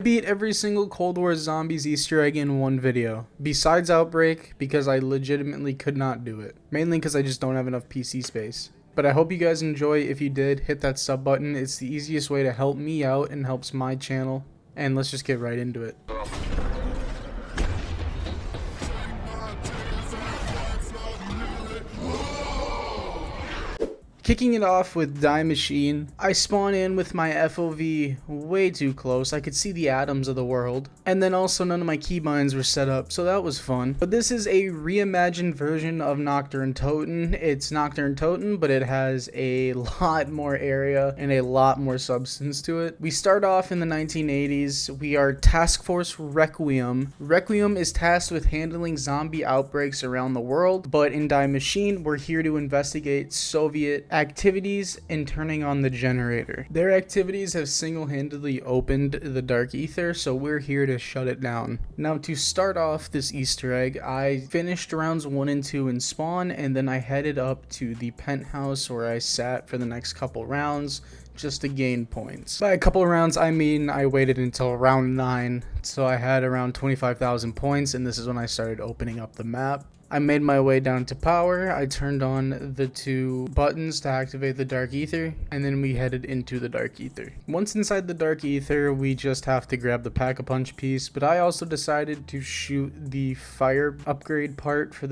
Beat every single Cold War Zombies Easter egg in one video, besides Outbreak, because I legitimately could not do it. Mainly because I just don't have enough PC space. But I hope you guys enjoy. If you did, hit that sub button. It's the easiest way to help me out and helps my channel. And let's just get right into it. Kicking it off with Die Machine, I spawn in with my FOV way too close. I could see the atoms of the world. And then also none of my keybinds were set up, so that was fun. But this is a reimagined version of Nocturne Toten. It's Nocturne Toten, but it has a lot more area and a lot more substance to it. We start off in the 1980s. We are Task Force Requiem. Requiem is tasked with handling zombie outbreaks around the world, but in Die Machine, we're here to investigate Soviet activities and turning on the generator. Their activities have single-handedly opened the Dark Ether, so we're here to shut it down. Now, to start off this Easter egg, I finished rounds 1 and 2 in spawn, and then I headed up to the penthouse where I sat for the next couple rounds just to gain points. By a couple of rounds, I mean I waited until round 9, so I had around 25,000 points, and this is when I started opening up the map. I made my way down to power. I turned on the 2 buttons to activate the Dark Ether, and then we headed into the Dark Ether. Once inside the Dark Ether, we just have to grab the Pack-a-Punch piece, but I also decided to shoot the fire upgrade part for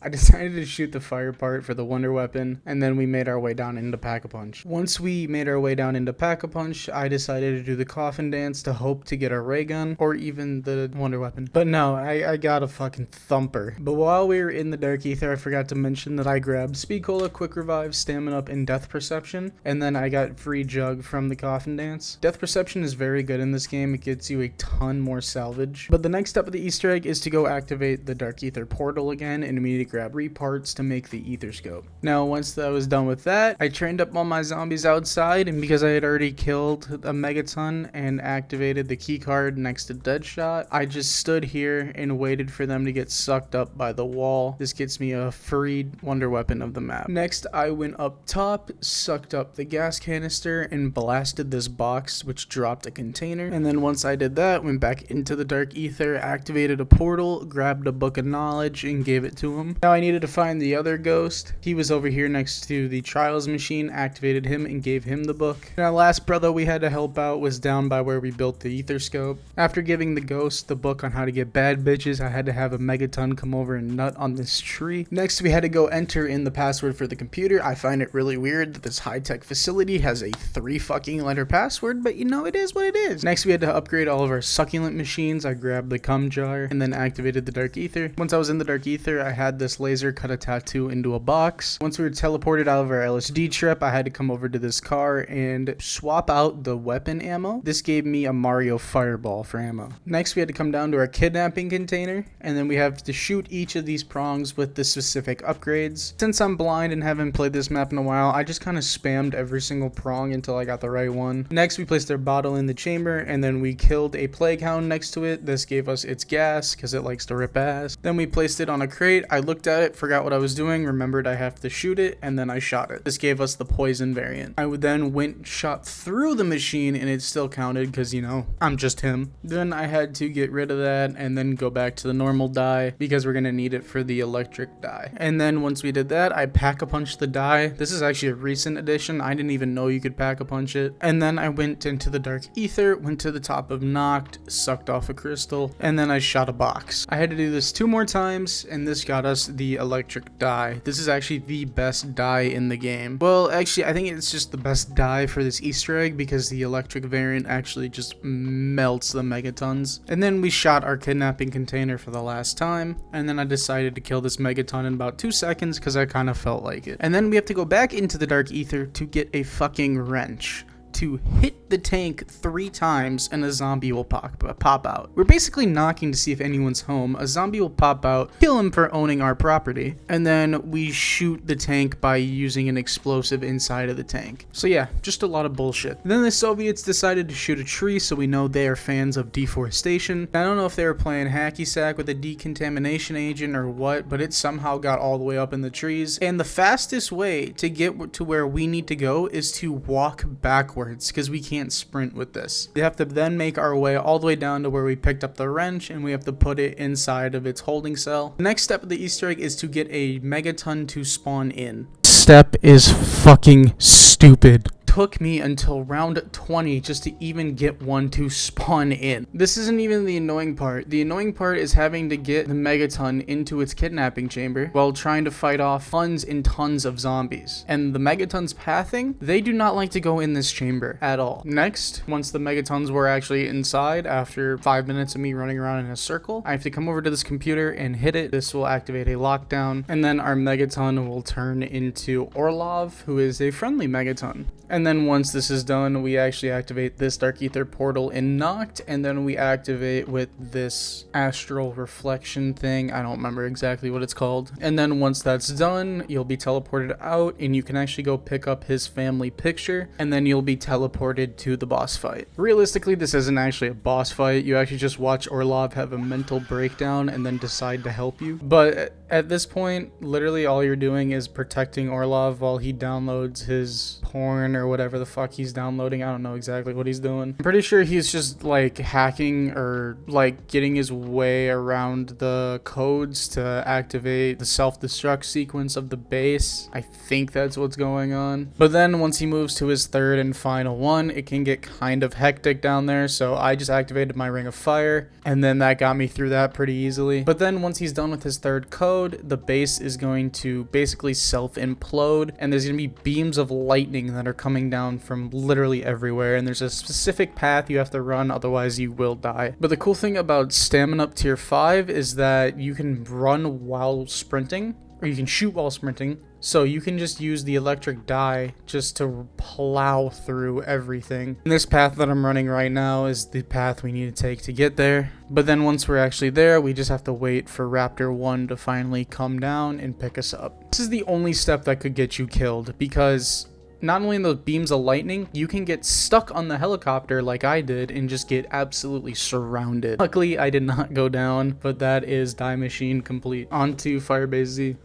I decided to shoot the fire part for the Wonder Weapon, and then we made our way down into Pack-a-Punch. Once we made our way down into Pack-a-Punch, I decided to do the coffin dance to hope to get a ray gun, or even the Wonder Weapon. But no, I got a fucking thumper. But while we were in the Dark Ether, I forgot to mention that I grabbed Speed Cola, Quick Revive, Stamina Up, and Death Perception, and then I got free Jug from the coffin dance. Death Perception is very good in this game. It gets you a ton more salvage. But the next step of the Easter egg is to go activate the Dark Ether portal again and immediately grab reparts to make the ether scope. Now, once I was done with that, I trained up all my zombies outside, and because I had already killed a Megaton and activated the key card next to Deadshot, I just stood here and waited for them to get sucked up by the wall. This gets me a free Wonder Weapon of the map. Next, I went up top, sucked up the gas canister, and blasted this box, which dropped a container. And then once I did that, went back into the Dark Ether, activated a portal, grabbed a Book of Knowledge, and gave it to him. Now I needed to find the other ghost. He was over here next to the Trials machine, activated him and gave him the book. And our last brother we had to help out was down by where we built the ether scope. After giving the ghost the book on how to get bad bitches, I had to have a Megaton come over and nut on this tree. Next, we had to go enter in the password for the computer. I find it really weird that this high-tech facility has a 3 fucking letter password, but you know, it is what it is. Next, we had to upgrade all of our succulent machines. I grabbed the cum jar and then activated the Dark Ether. Once I was in the Dark Ether, I had this laser cut a tattoo into a box. Once we were teleported out of our LSD trip, I had to come over to this car and swap out the weapon ammo. This gave me a Mario Fireball for ammo. Next, we had to come down to our kidnapping container, and then we have to shoot each of these prongs with the specific upgrades. Since I'm blind and haven't played this map in a while, I just kind of spammed every single prong until I got the right one. Next, we placed our bottle in the chamber, and then we killed a plague hound next to it. This gave us its gas because it likes to rip ass. Then we placed it on a crate. I looked at it, forgot what I was doing, remembered I have to shoot it, and then I shot it. This gave us the poison variant. I then shot through the machine, and it still counted because, you know, I'm just him. Then I had to get rid of that and then go back to the normal die because we're gonna need it for the electric die. And then once we did that, I pack-a-punched the die. This is actually a recent addition. I didn't even know you could pack-a-punch it. And then I went into the Dark Ether, went to the top of Noct, sucked off a crystal, and then I shot a box. I had to do this 2 more times, and this got us the electric die. This is actually the best die in the game. Well, actually, I think it's just the best die for this Easter egg because the electric variant actually just melts the Megatons. And then we shot our kidnapping container for the last time, and then I decided to kill this Megaton in about 2 seconds because I kind of felt like it. And then we have to go back into the Dark Ether to get a fucking wrench to hit the tank 3 times and a zombie will pop out. We're basically knocking to see if anyone's home. A zombie will pop out, kill him for owning our property, and then we shoot the tank by using an explosive inside of the tank. So yeah, just a lot of bullshit. And then the Soviets decided to shoot a tree, so we know they are fans of deforestation. I don't know if they were playing hacky sack with a decontamination agent or what, but it somehow got all the way up in the trees. And the fastest way to get to where we need to go is to walk backwards backwards because we can't sprint with this. We have to then make our way all the way down to where we picked up the wrench, and we have to put it inside of its holding cell. The next step of the Easter egg is to get a Megaton to spawn in. Step is fucking stupid. Took me until round 20 just to even get one to spawn in. This isn't even the annoying part. The annoying part is having to get the Megaton into its kidnapping chamber while trying to fight off tons and tons of zombies. And the Megaton's pathing, they do not like to go in this chamber at all. Next, once the Megatons were actually inside, after 5 minutes of me running around in a circle, I have to come over to this computer and hit it. This will activate a lockdown, and then our Megaton will turn into Orlov, who is a friendly Megaton. And then once this is done, we actually activate this Dark Ether portal in Noct, and then we activate with this astral reflection thing. I don't remember exactly what it's called. And then once that's done, you'll be teleported out, and you can actually go pick up his family picture, and then you'll be teleported to the boss fight. Realistically, this isn't actually a boss fight. You actually just watch Orlov have a mental breakdown and then decide to help you. But at this point, literally all you're doing is protecting Orlov while he downloads his porn or whatever the fuck he's downloading. I don't know exactly what he's doing. I'm pretty sure he's just like hacking or like getting his way around the codes to activate the self-destruct sequence of the base. I think that's what's going on. But then once he moves to his third and final one, it can get kind of hectic down there. So I just activated my Ring of Fire, and then that got me through that pretty easily. But then once he's done with his third code, the base is going to basically self-implode, and there's going to be beams of lightning that are coming down from literally everywhere, and there's a specific path you have to run, otherwise you will die. But the cool thing about Stamina Up Tier 5 is that you can run while sprinting, or you can shoot while sprinting, so you can just use the electric die just to plow through everything. And this path that I'm running right now is the path we need to take to get there. But then once we're actually there, we just have to wait for Raptor 1 to finally come down and pick us up. This is the only step that could get you killed, because not only in those beams of lightning, you can get stuck on the helicopter like I did and just get absolutely surrounded. Luckily, I did not go down, but that is Die Machine complete. On to Firebase Z.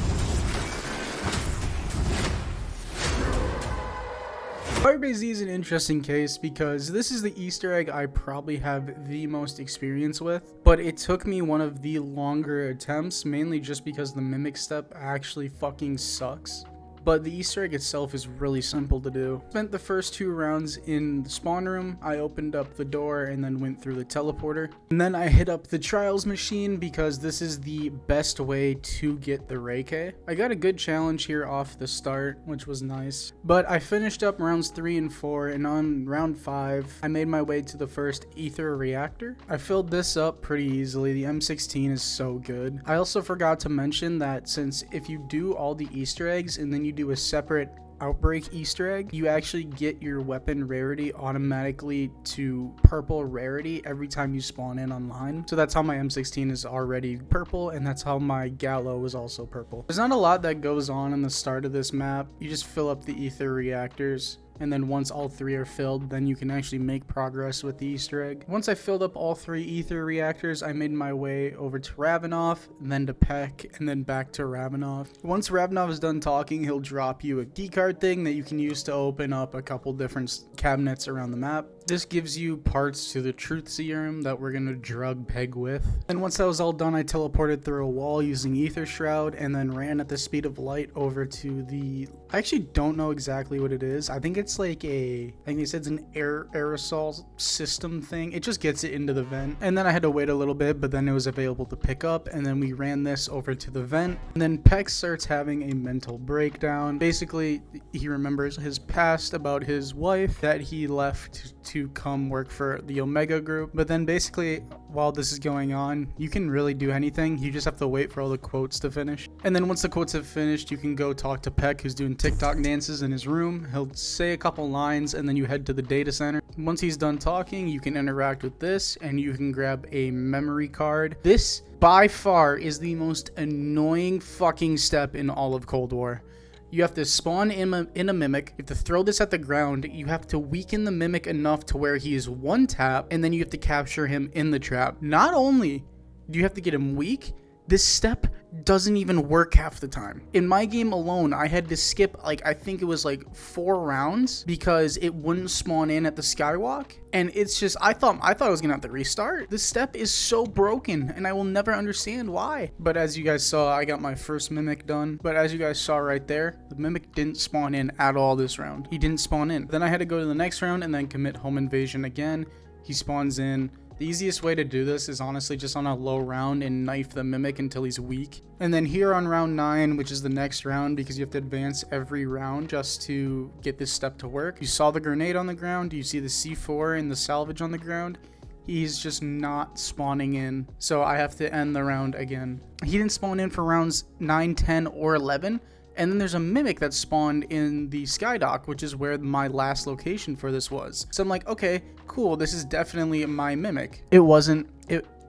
Firebase Z is an interesting case because this is the Easter egg I probably have the most experience with, but it took me one of the longer attempts, mainly just because the mimic step actually fucking sucks. But the Easter egg itself is really simple to do. Spent the first 2 rounds in the spawn room. I opened up the door and then went through the teleporter. And then I hit up the trials machine because this is the best way to get the Reiki. I got a good challenge here off the start, which was nice. But I finished up rounds 3 and 4, and on round 5, I made my way to the first Ether reactor. I filled this up pretty easily. The M16 is so good. I also forgot to mention that since if you do all the Easter eggs and then you do a separate Outbreak Easter egg, you actually get your weapon rarity automatically to purple rarity every time you spawn in online. So that's how my M16 is already purple, and that's how my Gallo is also purple. There's not a lot that goes on in the start of this map. You just fill up the Ether reactors, and then once all 3 are filled, then you can actually make progress with the Easter egg. Once I filled up all 3 Ether reactors, I made my way over to Ravenov, then to Peck, and then back to Ravenov. Once Ravenov is done talking, he'll drop you a keycard thing that you can use to open up a couple different cabinets around the map. This gives you parts to the Truth Serum that we're gonna drug Peg with. And once that was all done, I teleported through a wall using Ether Shroud, and then ran at the speed of light over to the... I actually don't know exactly what it is. I think it's like I think they said it's an aerosol system thing. It just gets it into the vent. And then I had to wait a little bit, but then it was available to pick up, and then we ran this over to the vent. And then Peck starts having a mental breakdown. Basically, he remembers his past about his wife that he left to come work for the Omega Group. But then basically, while this is going on, you can really do anything. You just have to wait for all the quotes to finish. And then once the quotes have finished, you can go talk to Peck, who's doing TikTok dances in his room. He'll say a couple lines, and then you head to the data center. Once he's done talking, you can interact with this, and you can grab a memory card. This, by far, is the most annoying fucking step in all of Cold War. You have to spawn in a mimic, you have to throw this at the ground, you have to weaken the mimic enough to where he is 1 tap, and then you have to capture him in the trap. Not only do you have to get him weak, this step doesn't even work half the time. In my game alone, I had to skip like, I think it was like 4 rounds because it wouldn't spawn in at the skywalk. And it's just, I thought I was gonna have to restart. This step is so broken and I will never understand why. But as you guys saw, I got my first mimic done. But as you guys saw right there, the mimic didn't spawn in at all this round. He didn't spawn in. Then I had to go to the next round and then commit home invasion again. He spawns in. The easiest way to do this is honestly just on a low round and knife the mimic until he's weak. And then here on round 9, which is the next round, because you have to advance every round just to get this step to work. You saw the grenade on the ground. You see the C4 and the salvage on the ground. He's just not spawning in. So I have to end the round again. He didn't spawn in for rounds 9, 10, or 11. And then there's a mimic that spawned in the skydock, which is where my last location for this was. So I'm like, okay, cool. This is definitely my mimic. It wasn't.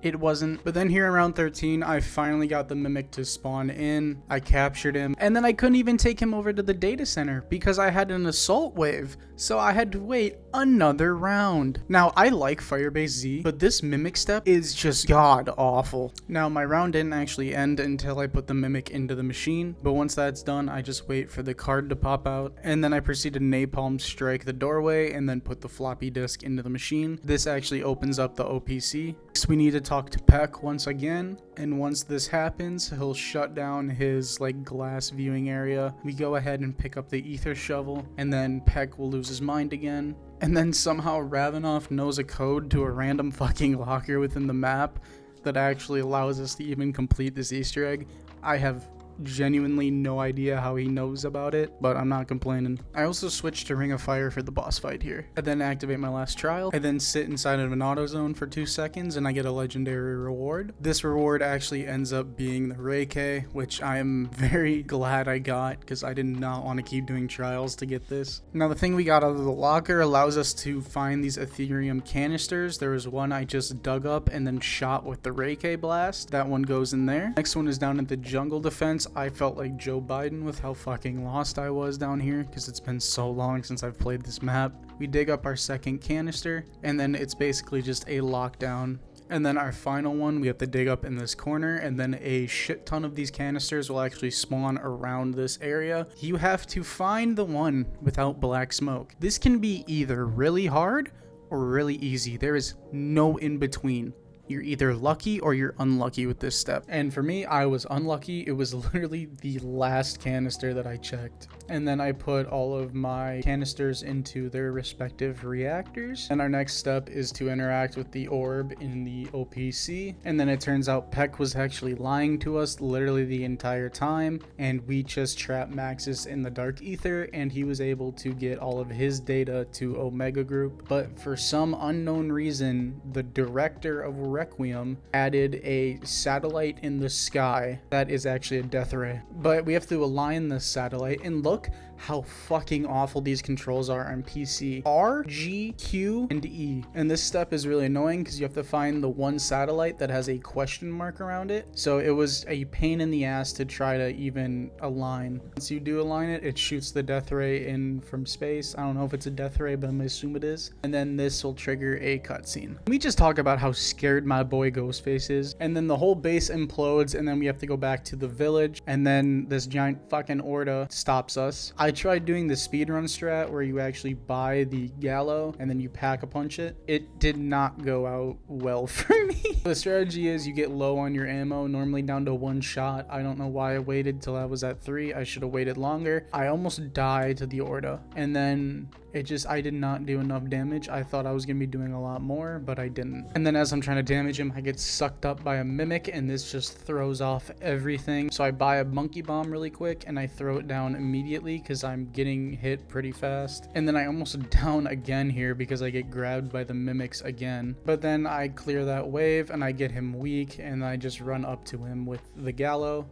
It wasn't. But then here in round 13, I finally got the mimic to spawn in. I captured him. And then I couldn't even take him over to the data center because I had an assault wave. So I had to wait another round. Now, I like Firebase Z, but this mimic step is just god awful. Now, my round didn't actually end until I put the mimic into the machine. But once that's done, I just wait for the card to pop out. And then I proceed to napalm strike the doorway and then put the floppy disk into the machine. This actually opens up the OPC. Next, we need to talk to Peck once again, and once this happens, he'll shut down his like glass viewing area. We go ahead and pick up the ether shovel, and then Peck will lose his mind again. And then somehow Ravenoff knows a code to a random fucking locker within the map that actually allows us to even complete this Easter egg. I have genuinely no idea how he knows about it, but I'm not complaining. I also switched to Ring of Fire for the boss fight here. I then activate my last trial. I then sit inside of an auto zone for 2 seconds and I get a legendary reward. This reward actually ends up being the Reiki, which I am very glad I got because I did not want to keep doing trials to get this. Now the thing we got out of the locker allows us to find these Ethereum canisters. There was one I just dug up and then shot with the Reiki blast. That one goes in there. Next one is down at the jungle defense. I felt like Joe Biden with how fucking lost I was down here because it's been so long since I've played this map. We dig up our second canister and then it's basically just a lockdown. And then our final one we have to dig up in this corner, and then a shit ton of these canisters will actually spawn around this area. You have to find the one without black smoke. This can be either really hard or really easy. There is no in between. You're either lucky or you're unlucky with this step. And for me, I was unlucky. It was literally the last canister that I checked. And then I put all of my canisters into their respective reactors. And our next step is to interact with the orb in the OPC. And then it turns out Peck was actually lying to us literally the entire time. And we just trapped Maxis in the Dark Ether and he was able to get all of his data to Omega Group. But for some unknown reason, the director of Requiem added a satellite in the sky that is actually a death ray. But we have to align the satellite, and look how fucking awful these controls are on PC. R, G, Q, and E. And this step is really annoying because you have to find the one satellite that has a question mark around it. So it was a pain in the ass to try to even align. Once you do align it, it shoots the death ray in from space. I don't know if it's a death ray, but I'm gonna assume it is. And then this will trigger a cutscene. Let me just talk about how scared my boy Ghostface is. And then the whole base implodes, and then we have to go back to the village, and then this giant fucking Orda stops us. I tried doing the speedrun strat where you actually buy the Gallo and then you pack a punch it. It did not go out well for me. The strategy is you get low on your ammo, normally down to 1 shot. I don't know why I waited till I was at 3. I should have waited longer. I almost died to the Orda, and then I did not do enough damage. I thought I was gonna be doing a lot more, but I didn't. And then as I'm trying to damage him, I get sucked up by a mimic, and this just throws off everything. So I buy a monkey bomb really quick, and I throw it down immediately because I'm getting hit pretty fast. And then I almost down again here because I get grabbed by the mimics again. But then I clear that wave, and I get him weak, and I just run up to him with the Gallo.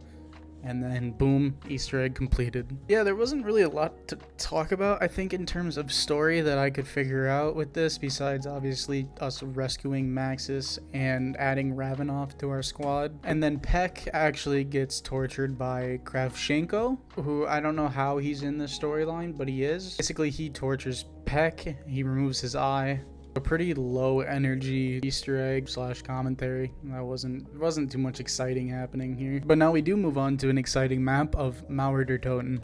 And then boom, Easter egg completed. Yeah, there wasn't really a lot to talk about, I think, in terms of story that I could figure out with this, besides obviously us rescuing Maxis and adding Ravenoff to our squad. And then Peck actually gets tortured by Kravchenko, who I don't know how he's in this storyline, but he is. Basically, he tortures Peck, he removes his eye, A pretty low energy Easter egg slash commentary. That wasn't too much exciting happening here. But now we do move on to an exciting map of Mauer der Toten.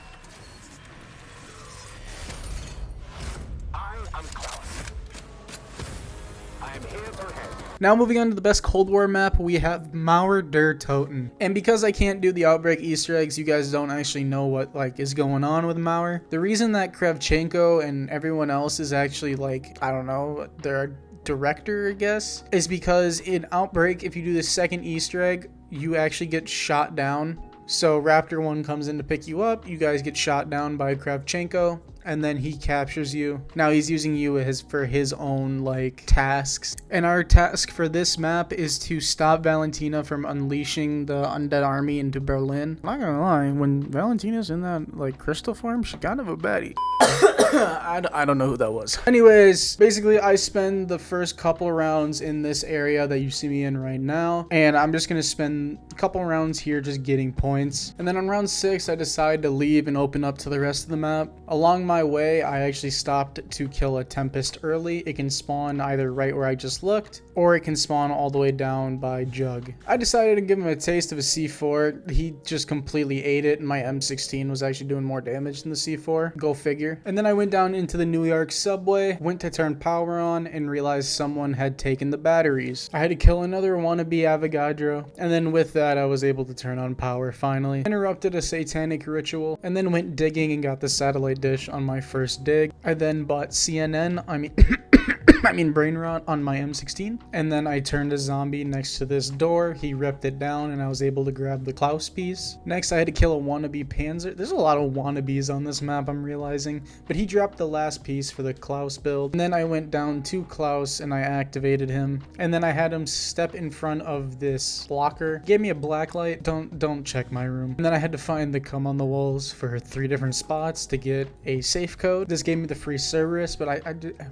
Now moving on to the best Cold War map, we have Mauer der Toten. And because I can't do the Outbreak Easter eggs, you guys don't actually know what is going on with Mauer. The reason that Kravchenko and everyone else is actually I don't know, their director, I guess, is because in Outbreak, if you do the second Easter egg, you actually get shot down. So Raptor 1 comes in to pick you up, you guys get shot down by Kravchenko, and then he captures you. Now he's using you for his own tasks. And our task for this map is to stop Valentina from unleashing the undead army into Berlin. I'm not gonna lie, when Valentina's in that crystal form, she's kind of a baddie. I don't know who that was. Anyways, basically I spend the first couple rounds in this area that you see me in right now, and I'm just gonna spend a couple rounds here just getting points. And then on round 6, I decide to leave and open up to the rest of the map. Along my way, I actually stopped to kill a Tempest early. It can spawn either right where I just looked, or it can spawn all the way down by Jug. I decided to give him a taste of a C4. He just completely ate it, and my M16 was actually doing more damage than the C4. Go figure. And then I went down into the New York subway, went to turn power on, and realized someone had taken the batteries. I had to kill another wannabe Avogadro, and then with that I was able to turn on power finally. Interrupted a satanic ritual, and then went digging and got the satellite dish on my first dig. I then bought CNN, I mean brain rot on my M16, and then I turned a zombie next to this door. He ripped it down and I was able to grab the Klaus piece. Next I had to kill a wannabe Panzer. There's a lot of wannabes on this map, I'm realizing, but he dropped the last piece for the Klaus build. And then I went down to Klaus and I activated him, and then I had him step in front of this blocker. Gave me a black light. Don't check my room. And then I had to find the come on the walls for 3 different spots to get a safe code. This gave me the free Cerberus, but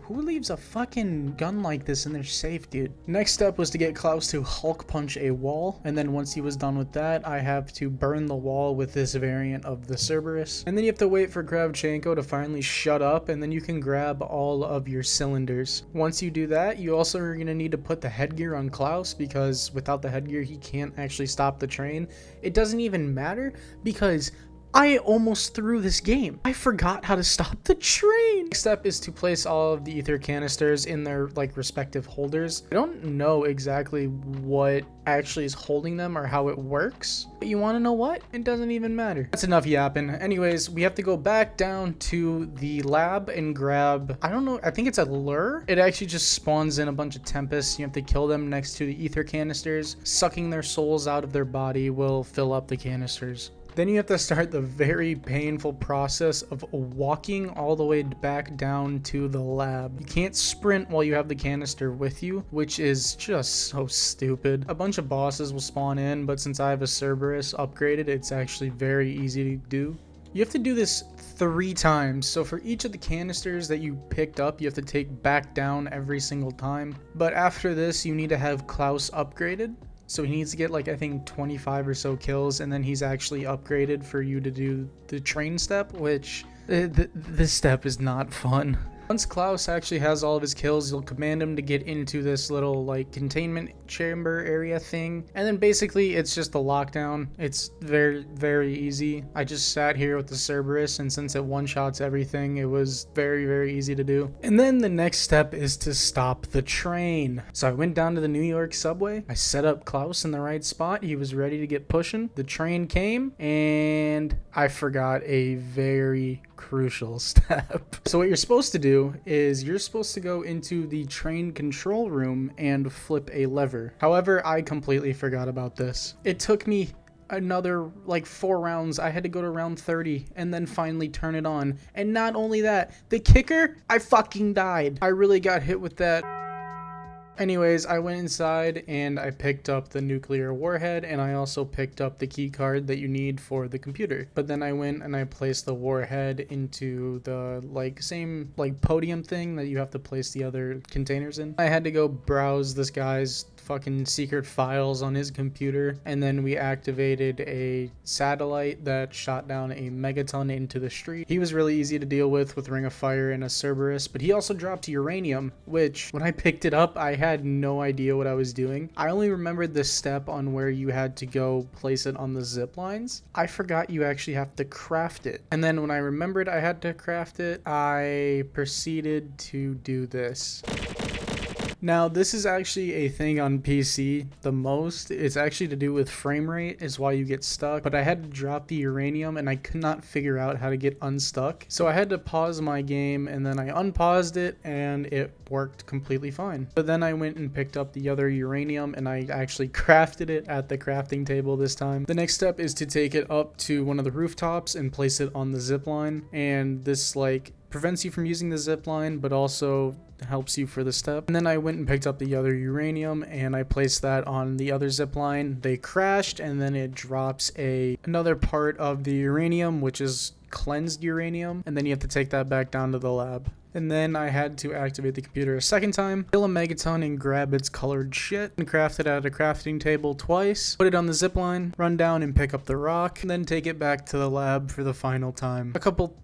who leaves a fucking gun like this in their safe, dude? Next step was to get Klaus to Hulk punch a wall, and then once he was done with that, I have to burn the wall with this variant of the Cerberus. And then you have to wait for Kravchenko to finally shut up, and then you can grab all of your cylinders. Once you do that, you also are going to need to put the headgear on Klaus, because without the headgear he can't actually stop the train. It doesn't even matter because I almost threw this game. I forgot how to stop the train. Next step is to place all of the ether canisters in their respective holders. I don't know exactly what actually is holding them or how it works, but you want to know what? It doesn't even matter. That's enough yapping. Anyways, we have to go back down to the lab and grab, I don't know, I think it's a lure. It actually just spawns in a bunch of Tempests. You have to kill them next to the ether canisters. Sucking their souls out of their body will fill up the canisters. Then you have to start the very painful process of walking all the way back down to the lab. You can't sprint while you have the canister with you, which is just so stupid. A bunch of bosses will spawn in, but since I have a Cerberus upgraded, it's actually very easy to do. You have to do this 3 times, so for each of the canisters that you picked up, you have to take back down every single time. But after this, you need to have Klaus upgraded. So he needs to get I think 25 or so kills, and then he's actually upgraded for you to do the train step, which this step is not fun. Once Klaus actually has all of his kills, you'll command him to get into this little containment chamber area thing, and then basically it's just the lockdown. It's very, very easy. I just sat here with the Cerberus, and since it one-shots everything, it was very, very easy to do. And then the next step is to stop the train. So I went down to the New York subway. I set up Klaus in the right spot. He was ready to get pushing. The train came, and I forgot a very crucial step. So what you're supposed to do is you're supposed to go into the train control room and flip a lever. However, I completely forgot about this. It took me another 4 rounds. I had to go to round 30 and then finally turn it on. And not only that, the kicker, I fucking died. I really got hit with that. Anyways, I went inside and I picked up the nuclear warhead, and I also picked up the key card that you need for the computer. But then I went and I placed the warhead into the same podium thing that you have to place the other containers in. I had to go browse this guy's fucking secret files on his computer, and then we activated a satellite that shot down a megaton into the street. He was really easy to deal with Ring of Fire and a Cerberus, but he also dropped uranium, which when I picked it up, I had no idea what I was doing. I only remembered this step on where you had to go place it on the zip lines. I forgot you actually have to craft it. And then when I remembered I had to craft it, I proceeded to do this. Now, this is actually a thing on PC the most. It's actually to do with frame rate is why you get stuck. But I had to drop the uranium and I could not figure out how to get unstuck. So I had to pause my game and then I unpaused it and it worked completely fine. But then I went and picked up the other uranium and I actually crafted it at the crafting table this time. The next step is to take it up to one of the rooftops and place it on the zip line. And this prevents you from using the zip line, but also helps you for the step. And then I went and picked up the other uranium and I placed that on the other zip line. They crashed and then it drops another part of the uranium, which is cleansed uranium, and then you have to take that back down to the lab. And then I had to activate the computer a second time, kill a megaton and grab its colored shit, and craft it at a crafting table twice, put it on the zip line, run down and pick up the rock, and then take it back to the lab for the final time. A couple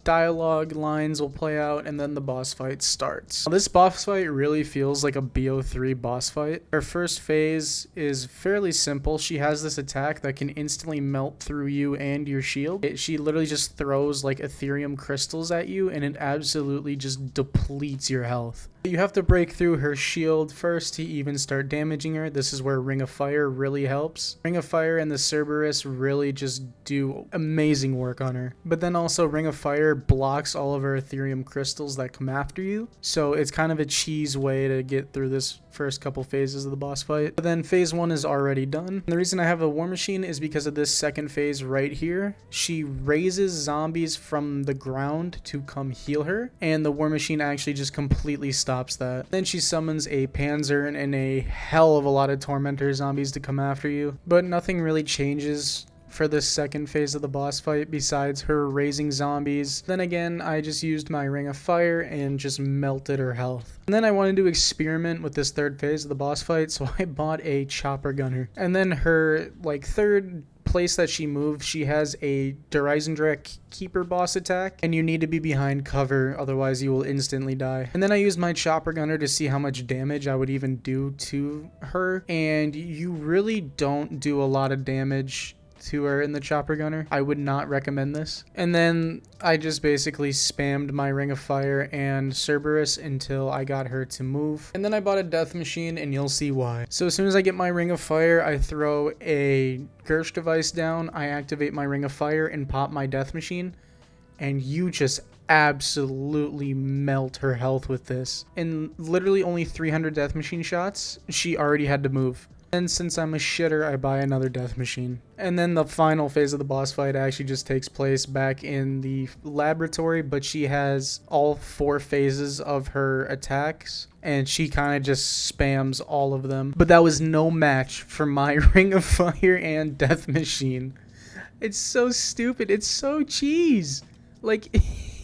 dialogue lines will play out and then the boss fight starts. This boss fight really feels like a BO3 boss fight. Her first phase is fairly simple. She has this attack that can instantly melt through you and your shield. She literally just throws Ethereum crystals at you and it absolutely just depletes your health. You have to break through her shield first to even start damaging her. This is where Ring of Fire really helps. Ring of Fire and the Cerberus really just do amazing work on her. But then also Ring of Fire blocks all of her Ethereum crystals that come after you. So it's kind of a cheese way to get through this first couple phases of the boss fight. But then phase 1 is already done. And the reason I have a War Machine is because of this second phase right here. She raises zombies from the ground to come heal her. And the War Machine actually just completely stops that. Then she summons a Panzer and a hell of a lot of Tormentor zombies to come after you. But nothing really changes for this second phase of the boss fight besides her raising zombies. Then again, I just used my Ring of Fire and just melted her health. And then I wanted to experiment with this third phase of the boss fight, so I bought a Chopper Gunner. And then her third place that she moved, she has a Derizendrach Keeper boss attack, and you need to be behind cover, otherwise you will instantly die. And then I used my Chopper Gunner to see how much damage I would even do to her, and you really don't do a lot of damage to her in the Chopper Gunner. I would not recommend this. And then I just basically spammed my Ring of Fire and Cerberus until I got her to move. And then I bought a Death Machine and you'll see why. So as soon as I get my Ring of Fire, I throw a Gersh device down, I activate my Ring of Fire and pop my Death Machine, and you just absolutely melt her health with this. In literally only 300 Death Machine shots, she already had to move. And since I'm a shitter, I buy another Death Machine. And then the final phase of the boss fight actually just takes place back in the laboratory, but she has all 4 phases of her attacks, and she kind of just spams all of them. But that was no match for my Ring of Fire and Death Machine. It's so stupid. It's so cheese.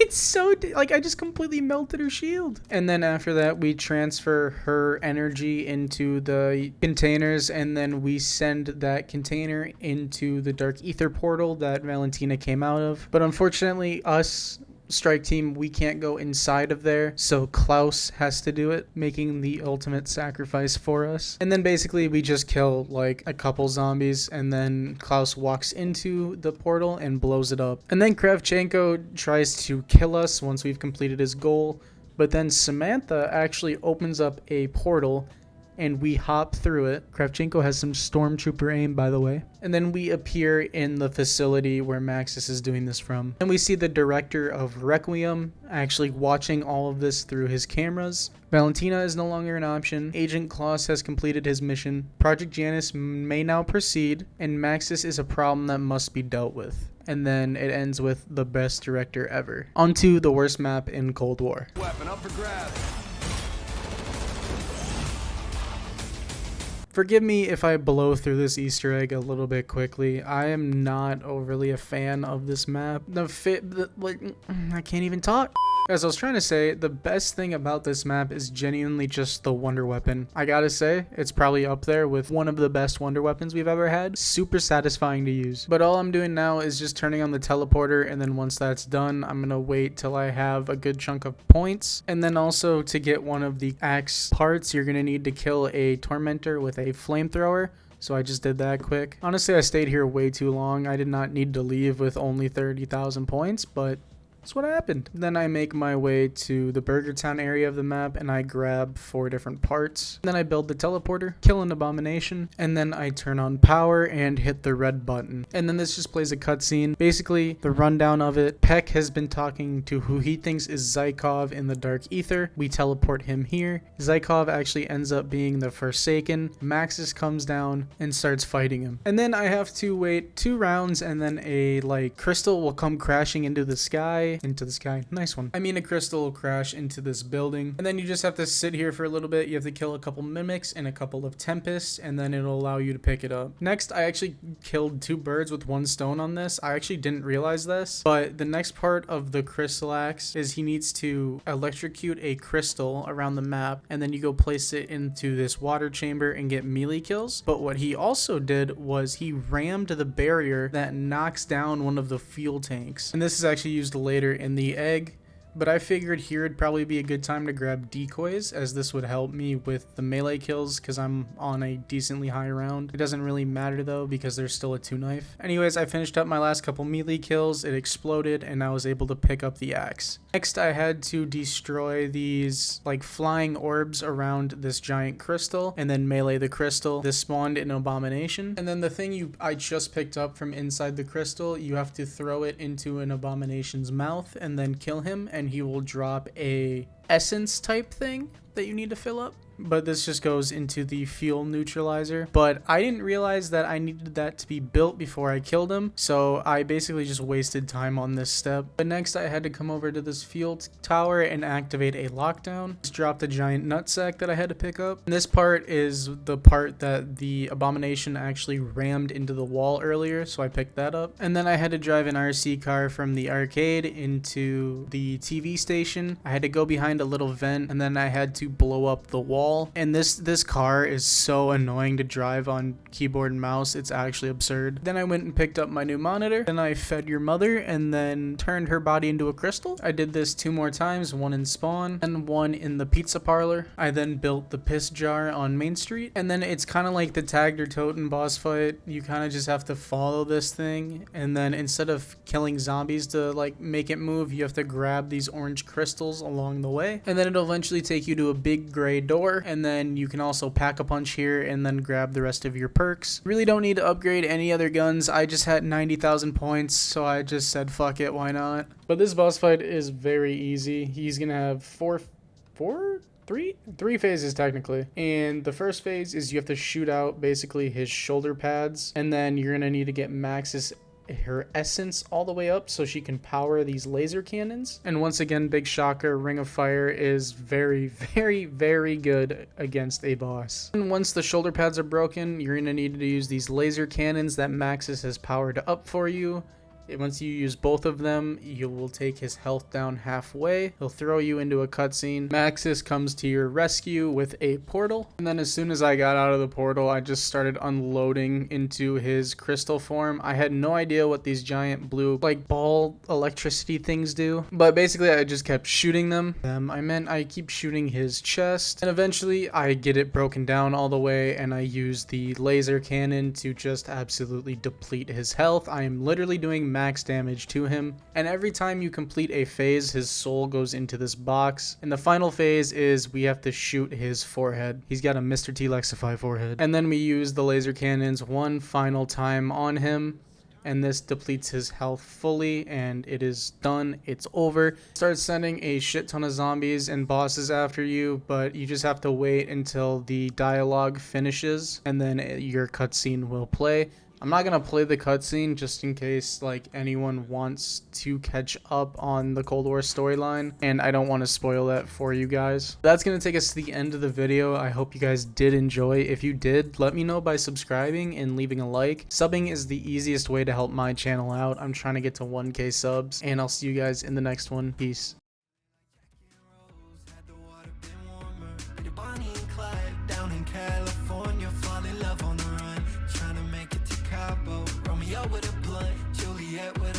It's so, I just completely melted her shield. And then after that, we transfer her energy into the containers, and then we send that container into the Dark Ether portal that Valentina came out of. But unfortunately, us, Strike Team, we can't go inside of there, so Klaus has to do it, making the ultimate sacrifice for us. And then basically we just kill a couple zombies, and then Klaus walks into the portal and blows it up. And then Kravchenko tries to kill us once we've completed his goal, but then Samantha actually opens up a portal and we hop through it. Kravchenko has some stormtrooper aim, by the way. And then we appear in the facility where Maxis is doing this from. And we see the director of Requiem actually watching all of this through his cameras. Valentina is no longer an option. Agent Klaus has completed his mission. Project Janus may now proceed, and Maxis is a problem that must be dealt with. And then it ends with the best director ever. Onto the worst map in Cold War. Weapon up for grabs. Forgive me if I blow through this Easter egg a little bit quickly. I am not overly a fan of this map. I can't even talk. As I was trying to say, the best thing about this map is genuinely just the wonder weapon. I gotta say, it's probably up there with one of the best wonder weapons we've ever had. Super satisfying to use. But all I'm doing now is just turning on the teleporter, and then once that's done, I'm gonna wait till I have a good chunk of points. And then also to get one of the axe parts, you're gonna need to kill a tormentor with a flamethrower. So I just did that quick. Honestly, I stayed here way too long. I did not need to leave with only 30,000 points, but that's what happened. Then I make my way to the Burger Town area of the map and I grab 4 different parts. Then I build the teleporter, kill an abomination, and then I turn on power and hit the red button. And then this just plays a cutscene. Basically, the rundown of it, Peck has been talking to who he thinks is Zykov in the Dark Ether. We teleport him here. Zykov actually ends up being the Forsaken. Maxis comes down and starts fighting him. And then I have to wait 2 rounds and then a crystal will come crashing into the sky. Nice one. I mean, a crystal will crash into this building, and then you just have to sit here for a little bit. You have to kill a couple mimics and a couple of tempests, and then it'll allow you to pick it up. Next, I actually killed 2 birds with 1 stone on this. I actually didn't realize this, but the next part of the crystal axe is he needs to electrocute a crystal around the map, and then you go place it into this water chamber and get melee kills. But what he also did was he rammed the barrier that knocks down one of the fuel tanks, and this is actually used later in the egg. But I figured here would probably be a good time to grab decoys, as this would help me with the melee kills because I'm on a decently high round. It doesn't really matter though because there's still a 2-knife. Anyways, I finished up my last couple melee kills, it exploded, and I was able to pick up the axe. Next, I had to destroy these flying orbs around this giant crystal and then melee the crystal. This spawned an abomination. And then the thing I just picked up from inside the crystal, you have to throw it into an abomination's mouth and then kill him, and he will drop a essence type thing that you need to fill up. But this just goes into the fuel neutralizer. But I didn't realize that I needed that to be built before I killed him, so I basically just wasted time on this step. But next I had to come over to this fuel tower and activate a lockdown. Just dropped a giant nutsack that I had to pick up. And this part is the part that the abomination actually rammed into the wall earlier, so I picked that up. And then I had to drive an RC car from the arcade into the TV station. I had to go behind a little vent, and then I had to blow up the wall. And this car is so annoying to drive on keyboard and mouse, it's actually absurd. Then I went and picked up my new monitor. Then I fed your mother and then turned her body into a crystal. I did this 2 more times, 1 in spawn and 1 in the pizza parlor. I then built the piss jar on Main Street. And then it's kind of like the Tagger Totem boss fight. You kind of just have to follow this thing, and then instead of killing zombies to make it move, you have to grab these orange crystals along the way, and then it'll eventually take you to a big gray door. And then you can also pack a punch here and then grab the rest of your perks. Really don't need to upgrade any other guns. I just had 90,000 points, so I just said fuck it, why not? But this boss fight is very easy. He's gonna have three phases technically, and the first phase is you have to shoot out basically his shoulder pads, and then you're gonna need to get Maxis her essence all the way up so she can power these laser cannons. And once again, big shocker, Ring of Fire is very, very, very good against a boss. And once the shoulder pads are broken, you're gonna need to use these laser cannons that Maxis has powered up for you. Once you use both of them, you will take his health down halfway. He'll throw you into a cutscene. Maxis comes to your rescue with a portal. And then as soon as I got out of the portal, I just started unloading into his crystal form. I had no idea what these giant blue ball electricity things do. But basically I just kept shooting them. I keep shooting his chest. And eventually I get it broken down all the way, and I use the laser cannon to just absolutely deplete his health. I am literally doing max damage to him, and every time you complete a phase, his soul goes into this box. And the final phase is we have to shoot his forehead. He's got a Mr. T Lexify forehead. And then we use the laser cannons 1 final time on him, and this depletes his health fully, and it is done. It's over. Start sending a shit ton of zombies and bosses after you, but you just have to wait until the dialogue finishes, and then your cutscene will play. I'm not gonna play the cutscene just in case anyone wants to catch up on the Cold War storyline, and I don't want to spoil that for you guys. That's gonna take us to the end of the video. I hope you guys did enjoy. If you did, let me know by subscribing and leaving a like. Subbing is the easiest way to help my channel out. I'm trying to get to 1K subs, and I'll see you guys in the next one. Peace. quiet with